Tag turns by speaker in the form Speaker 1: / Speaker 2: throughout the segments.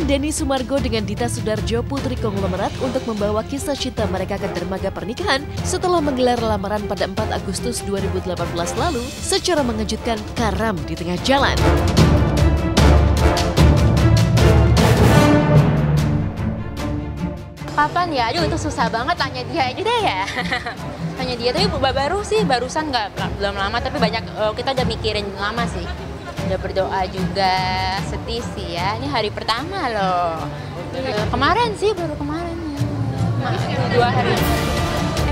Speaker 1: Denny Sumargo dengan Dita Sudarjo, putri konglomerat, untuk membawa kisah cinta mereka ke dermaga pernikahan setelah menggelar lamaran pada 4 Agustus 2018 lalu secara mengejutkan karam di tengah jalan.
Speaker 2: Kapan ya? Aduh, itu susah banget, tanya dia aja deh ya. Tanya dia, tapi baru sih, barusan belum lama, tapi kita udah mikirin lama sih. Udah berdoa juga, sedih sih ya. Ini hari pertama loh. Kemarin sih, baru kemarin ya. 2 hari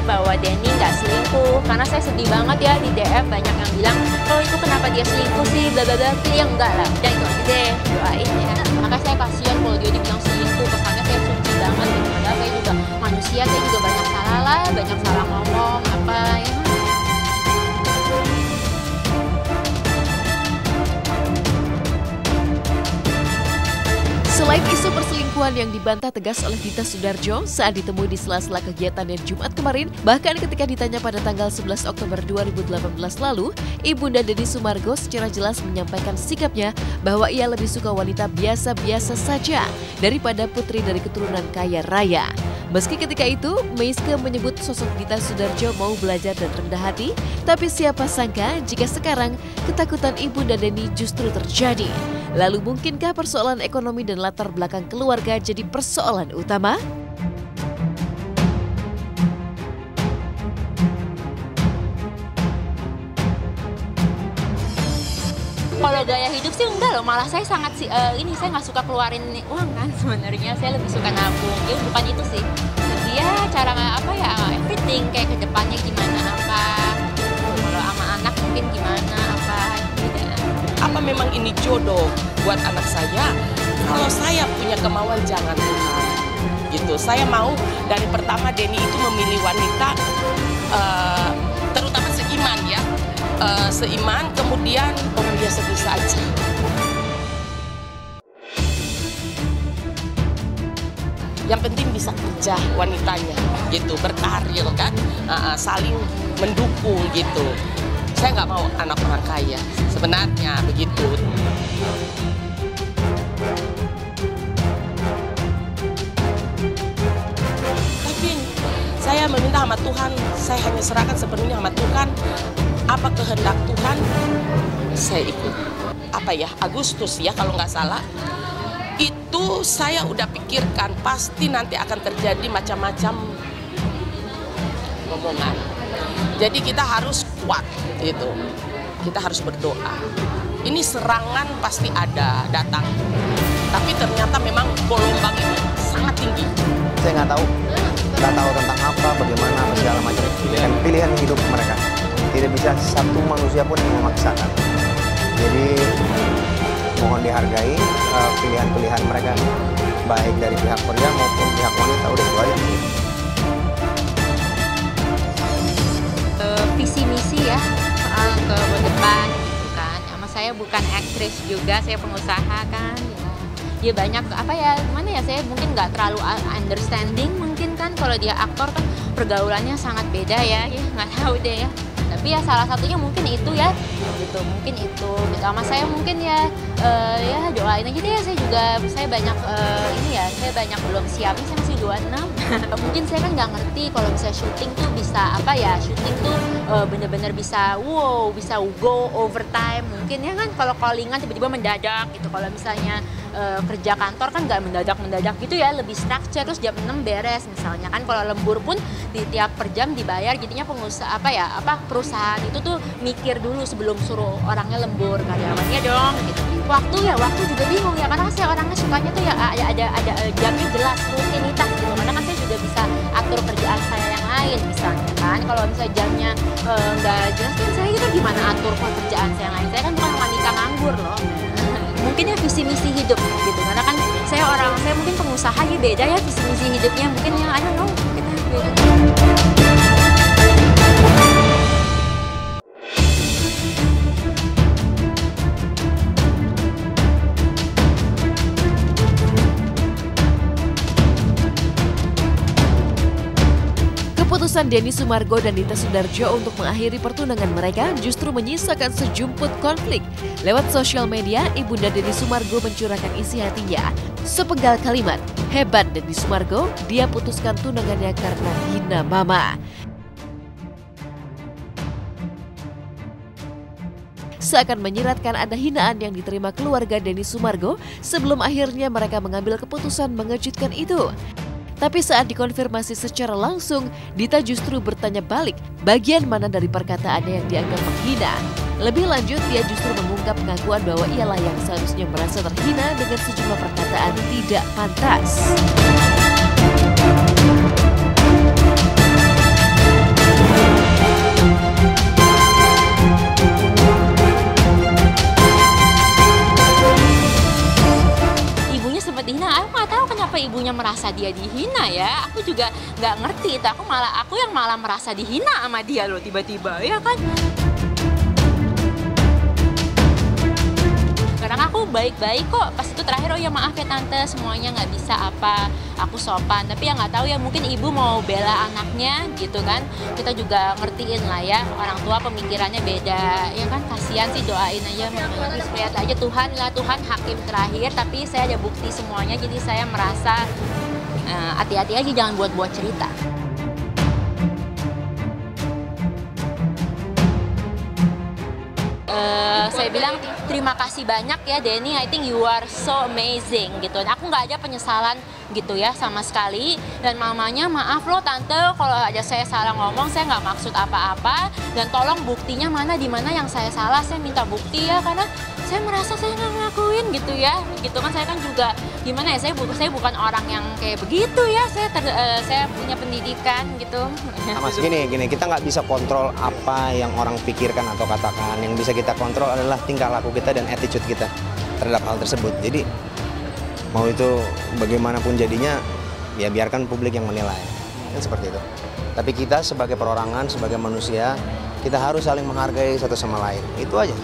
Speaker 2: bahwa Denny nggak selingkuh, karena saya sedih banget ya di DM banyak yang bilang, oh itu kenapa dia selingkuh sih, bla bla bla. Yang enggak lah, dan itu aja deh, doain ya. Maka saya kasihan kalau dia dibilang selingkuh, kesannya saya suci banget gitu. Padahal saya juga manusia, saya juga banyak salah lah, banyak salah ngomong apa ya.
Speaker 1: Selain isu perselingkuhan yang dibantah tegas oleh Dita Sudarjo saat ditemui di sela-sela kegiatannya Jumat kemarin, bahkan ketika ditanya pada tanggal 11 Oktober 2018 lalu, Ibunda Denny Sumargo secara jelas menyampaikan sikapnya bahwa ia lebih suka wanita biasa-biasa saja daripada putri dari keturunan kaya raya. Meski ketika itu, Meiske menyebut sosok Dita Sudarjo mau belajar dan rendah hati, tapi siapa sangka jika sekarang ketakutan Ibunda Denny justru terjadi. Lalu mungkinkah persoalan ekonomi dan latar belakang keluarga jadi persoalan utama?
Speaker 2: Kalau gaya hidup sih enggak loh, malah saya sangat saya nggak suka keluarin uang kan sebenarnya, saya lebih suka nabung. Ya bukan itu sih. Jadi ya cara everything kayak ke depannya gimana apa. Kalau sama anak mungkin gimana apa gitu.
Speaker 3: Apa memang ini jodoh buat anak saya? Kalau saya punya kemauan, jangan Tuhan. Gitu. Saya mau dari pertama Denny itu memilih wanita terutama seiman ya. Seiman, kemudian orang biasa-biasa aja. Yang penting bisa kerja wanitanya, gitu, berkarir kan, saling mendukung gitu. Saya nggak mau anak orang kaya, sebenarnya begitu. Tapi saya meminta sama Tuhan, saya hanya serahkan sepenuhnya sama Tuhan. Apa kehendak Tuhan, saya ikut. Agustus ya kalau nggak salah. Itu saya udah pikirkan, pasti nanti akan terjadi macam-macam omongan. Jadi kita harus kuat gitu. Kita harus berdoa. Ini serangan pasti ada datang. Tapi ternyata memang gelombang ini sangat tinggi.
Speaker 4: Saya nggak tahu tentang apa, bagaimana, segala macam. Pilihan hidup mereka. Tidak bisa satu manusia pun yang memaksakan. Jadi mohon dihargai pilihan-pilihan mereka, baik dari pihak pria maupun pihak wanita. Udah itu aja.
Speaker 2: Visi misi ya soal ke depan gitu kan. Sama saya bukan aktris juga, saya pengusaha kan. Ya banyak saya mungkin nggak terlalu understanding mungkin kan, kalau dia aktor kan pergaulannya sangat beda ya nggak tahu deh ya. Tapi ya salah satunya mungkin itu ya, gitu, mungkin itu. Sama saya mungkin ya doain aja deh. Saya banyak saya banyak belum siap. Saya masih 26. Mungkin saya kan nggak ngerti kalau misalnya syuting tuh bisa syuting tuh bener-bener bisa go overtime. Mungkin ya kan kalau callingan tiba-tiba mendadak gitu. Kalau misalnya kerja kantor kan nggak mendadak gitu ya, lebih structure, terus jam 6 beres misalnya kan. Kalau lembur pun di tiap per jam dibayar, jadinya pengusaha perusahaan itu tuh mikir dulu sebelum suruh orangnya lembur, karyawannya dong gitu. Waktu juga bingung ya, karena saya orangnya sukanya tuh ya ada jamnya jelas, rutinitas gitu. Karena kan saya juga bisa atur kerjaan saya yang lain misalnya kan. Kalau misalnya jamnya nggak jelas kan saya gitu gimana atur kerjaan saya yang lain. Saya kan bukan wanita nganggur loh. Mungkin ya visi misi hidup gitu, karena kan saya mungkin pengusaha ya beda ya visi misi hidupnya, mungkin ya I don't know, kita beda.
Speaker 1: Keputusan Denny Sumargo dan Dita Sudarjo untuk mengakhiri pertunangan mereka justru menyisakan sejumput konflik. Lewat sosial media, Ibunda Denny Sumargo mencurahkan isi hatinya. Sepenggal kalimat, hebat Denny Sumargo, dia putuskan tunangannya karena hina mama. Seakan menyiratkan ada hinaan yang diterima keluarga Denny Sumargo sebelum akhirnya mereka mengambil keputusan mengejutkan itu. Tapi saat dikonfirmasi secara langsung, Dita justru bertanya balik bagian mana dari perkataannya yang dianggap menghina. Lebih lanjut, dia justru mengungkap pengakuan bahwa ialah yang seharusnya merasa terhina dengan sejumlah perkataan tidak pantas.
Speaker 2: Ibunya merasa dia dihina ya, aku juga nggak ngerti itu. Aku yang malah merasa dihina sama dia loh tiba-tiba ya kan. Karena aku baik-baik kok, pas itu terakhir, oh ya maaf ya tante, semuanya nggak bisa apa, aku sopan. Tapi ya nggak tahu ya, mungkin ibu mau bela anaknya gitu kan. Kita juga ngertiin lah ya, orang tua pemikirannya beda ya kan. Kasihan sih, doain aja, lihat aja Tuhan lah, Tuhan hakim terakhir. Tapi saya ada bukti semuanya, jadi saya merasa hati-hati aja, jangan buat-buat cerita. Saya bilang terima kasih banyak ya Denny, I think you are so amazing gitu. Aku nggak ada penyesalan gitu ya sama sekali. Dan mamanya, maaf loh tante kalau aja saya salah ngomong, saya nggak maksud apa-apa. Dan tolong buktinya mana, di mana yang saya salah, saya minta bukti ya, karena saya merasa saya nggak ngelakuin gitu ya. Gitu kan, saya kan juga gimana ya, saya bukan orang yang kayak begitu ya. Saya punya pendidikan gitu.
Speaker 4: Mas, gini, kita nggak bisa kontrol apa yang orang pikirkan atau katakan. Yang bisa kita kontrol adalah tingkah laku kita dan attitude kita terhadap hal tersebut. Jadi mau itu bagaimanapun jadinya, ya biarkan publik yang menilai. Kan seperti itu. Tapi kita sebagai perorangan, sebagai manusia, kita harus saling menghargai satu sama lain. Itu aja.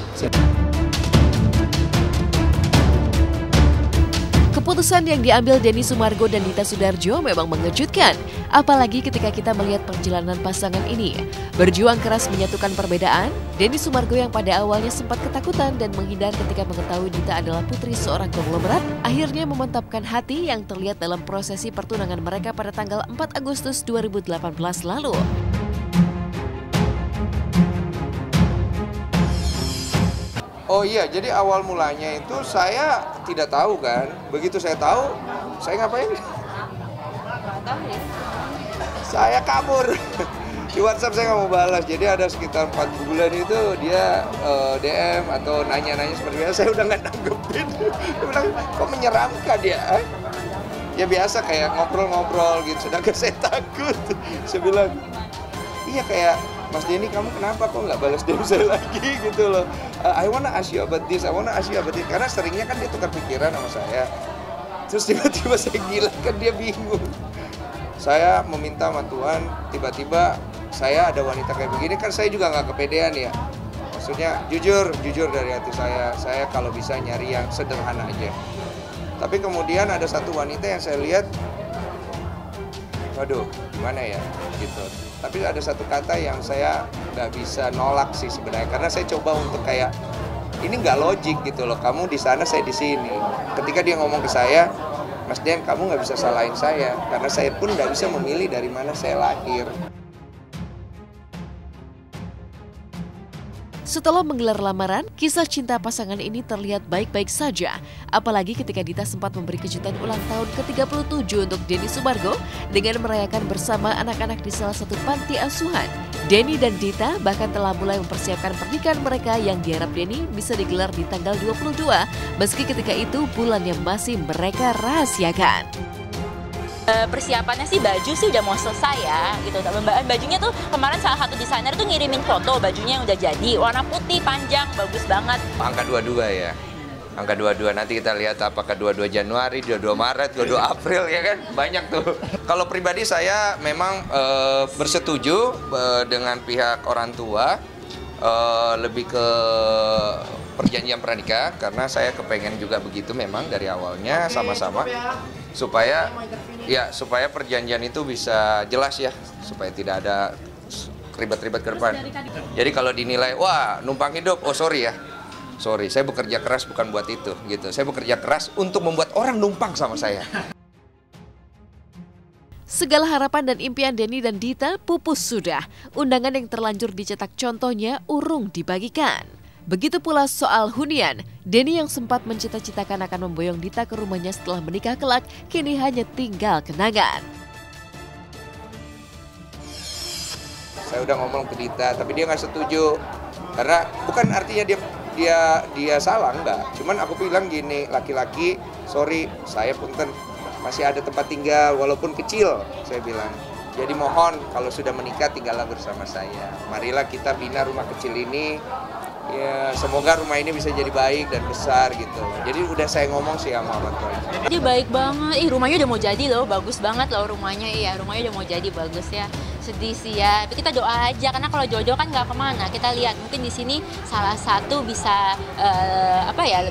Speaker 1: Keputusan yang diambil Denny Sumargo dan Dita Sudarjo memang mengejutkan, apalagi ketika kita melihat perjalanan pasangan ini. Berjuang keras menyatukan perbedaan, Denny Sumargo yang pada awalnya sempat ketakutan dan menghindar ketika mengetahui Dita adalah putri seorang konglomerat, akhirnya memantapkan hati yang terlihat dalam prosesi pertunangan mereka pada tanggal 4 Agustus 2018 lalu.
Speaker 5: Oh iya, jadi awal mulanya itu saya tidak tahu kan. Begitu saya tahu, saya ngapain? Saya kabur. Di WhatsApp saya nggak mau balas. Jadi ada sekitar 4 bulan itu dia DM atau nanya-nanya seperti biasa. Saya udah nggak nanggepin. Dia bilang, kok menyeramkan ya? Ya biasa kayak ngobrol-ngobrol gitu. Sedangkan saya takut. Saya bilang, iya kayak, Mas Denny, kamu kenapa kok nggak balas DM saya lagi gitu loh. I wanna ask you about this, I wanna ask you about this. Karena seringnya kan dia tukar pikiran sama saya. Terus tiba-tiba saya gila, kan dia bingung. Saya meminta sama Tuhan, tiba-tiba saya ada wanita kayak begini, kan saya juga nggak kepedean ya. Maksudnya jujur dari hati saya kalau bisa nyari yang sederhana aja. Tapi kemudian ada satu wanita yang saya lihat, waduh, gimana ya, gitu. Tapi ada satu kata yang saya nggak bisa nolak sih sebenarnya, karena saya coba untuk kayak, ini nggak logik gitu loh, kamu di sana, saya di sini. Ketika dia ngomong ke saya, Mas Den, kamu nggak bisa salahin saya, karena saya pun nggak bisa memilih dari mana saya lahir.
Speaker 1: Setelah menggelar lamaran, kisah cinta pasangan ini terlihat baik-baik saja. Apalagi ketika Dita sempat memberi kejutan ulang tahun ke-37 untuk Denny Sumargo dengan merayakan bersama anak-anak di salah satu panti asuhan. Denny dan Dita bahkan telah mulai mempersiapkan pernikahan mereka yang diharap Denny bisa digelar di tanggal 22, meski ketika itu bulannya masih mereka rahasiakan.
Speaker 2: Persiapannya sih baju sih udah mau selesai ya gitu. Bajunya tuh kemarin salah satu desainer tuh ngirimin foto bajunya yang udah jadi, warna putih panjang, bagus banget.
Speaker 5: Angka 22 ya. Angka 22, nanti kita lihat apakah 22 Januari, 22 Maret, 22 April ya kan. Banyak tuh. Kalau pribadi saya memang bersetuju dengan pihak orang tua, lebih ke perjanjian pranikah karena saya kepengen juga begitu memang dari awalnya sama-sama supaya perjanjian itu bisa jelas ya, supaya tidak ada ribet-ribet ke depan. Jadi kalau dinilai wah numpang hidup, oh sorry ya. Sorry, saya bekerja keras bukan buat itu gitu. Saya bekerja keras untuk membuat orang numpang sama saya.
Speaker 1: Segala harapan dan impian Denny dan Dita pupus sudah. Undangan yang terlanjur dicetak contohnya urung dibagikan. Begitu pula soal hunian, Denny yang sempat mencita-citakan akan memboyong Dita ke rumahnya setelah menikah kelak, kini hanya tinggal kenangan.
Speaker 5: Saya udah ngomong ke Dita, tapi dia nggak setuju. Karena bukan artinya dia salah, enggak. Cuman aku bilang gini, laki-laki, sorry, saya punten masih ada tempat tinggal walaupun kecil, saya bilang. Jadi mohon kalau sudah menikah tinggallah bersama saya. Marilah kita bina rumah kecil ini. Ya, semoga rumah ini bisa jadi baik dan besar gitu. Jadi udah saya ngomong sih sama orang tua.
Speaker 2: Dia baik banget. Rumahnya udah mau jadi loh, bagus banget loh rumahnya. Iya, rumahnya udah mau jadi, bagus ya. Sedih sih ya. Tapi kita doa aja karena kalau jodoh kan nggak kemana. Kita lihat mungkin di sini salah satu bisa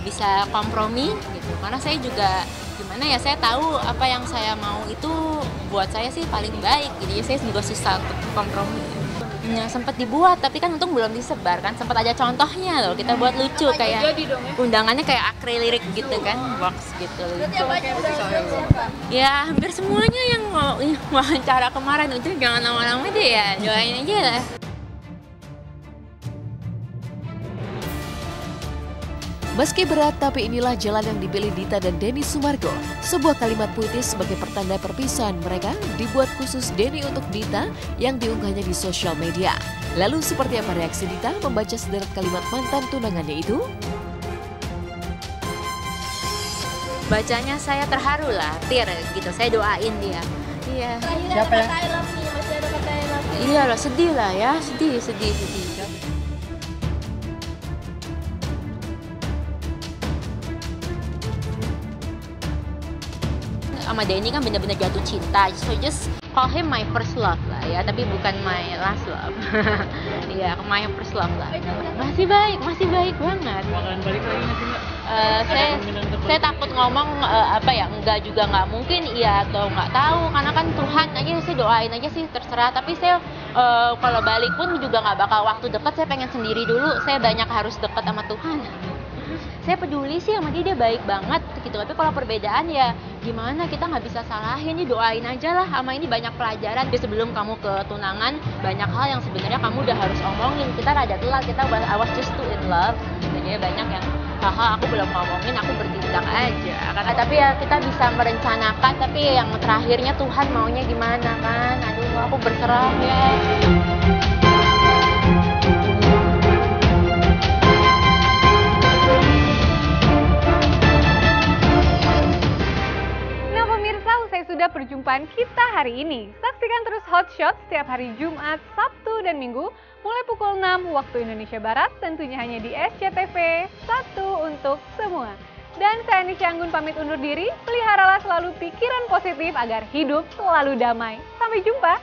Speaker 2: bisa kompromi gitu. Karena saya juga gimana ya, saya tahu apa yang saya mau itu buat saya sih paling baik. Jadi saya juga susah untuk kompromi. Ya, sempat dibuat tapi kan untung belum disebar kan, sempat ada contohnya loh, kita buat lucu kayak undangannya kayak akrilik gitu kan, box gitu lucu. Ya hampir semuanya yang wawancara kemarin itu, jangan lama-lama deh ya, doain aja lah.
Speaker 1: Meski berat, tapi inilah jalan yang dipilih Dita dan Denny Sumargo. Sebuah kalimat puitis sebagai pertanda perpisahan mereka dibuat khusus Denny untuk Dita yang diunggahnya di sosial media. Lalu seperti apa reaksi Dita membaca sederet kalimat mantan tunangannya itu?
Speaker 2: Bacanya saya terharu lah, gitu, saya doain dia. Iya.
Speaker 6: Siapa ya?
Speaker 2: Iya lah, sedih lah ya, sedih. Sama Denny kan benar-benar jatuh cinta, so just call him my first love lah ya, tapi bukan my last love. Iya, my first love lah. Masih baik banget.
Speaker 6: Bakalan balik lagi nggak sih Mbak?
Speaker 2: Saya takut ngomong enggak juga nggak mungkin iya atau nggak tahu, karena kan Tuhan aja, saya doain aja sih terserah. Tapi saya kalau balik pun juga nggak bakal waktu dekat, saya pengen sendiri dulu, saya banyak harus dekat sama Tuhan. Saya peduli sih sama dia baik banget gitu, tapi kalau perbedaan ya gimana, kita nggak bisa salahin, ya doain aja lah. Sama ini banyak pelajaran, jadi sebelum kamu ke tunangan banyak hal yang sebenarnya kamu udah harus omongin. Kita rada telat, I was just too in love gitu. Jadi banyak yang aku belum ngomongin, aku bertindak aja karena, tapi ya kita bisa merencanakan, tapi yang terakhirnya Tuhan maunya gimana kan. Aduh, aku berserah ya.
Speaker 7: Sudah perjumpaan kita hari ini. Saksikan terus Hot Shot setiap hari Jumat, Sabtu, dan Minggu mulai pukul 6 waktu Indonesia Barat, tentunya hanya di SCTV, satu untuk semua. Dan saya Nisha Anggun pamit undur diri, peliharalah selalu pikiran positif agar hidup selalu damai. Sampai jumpa!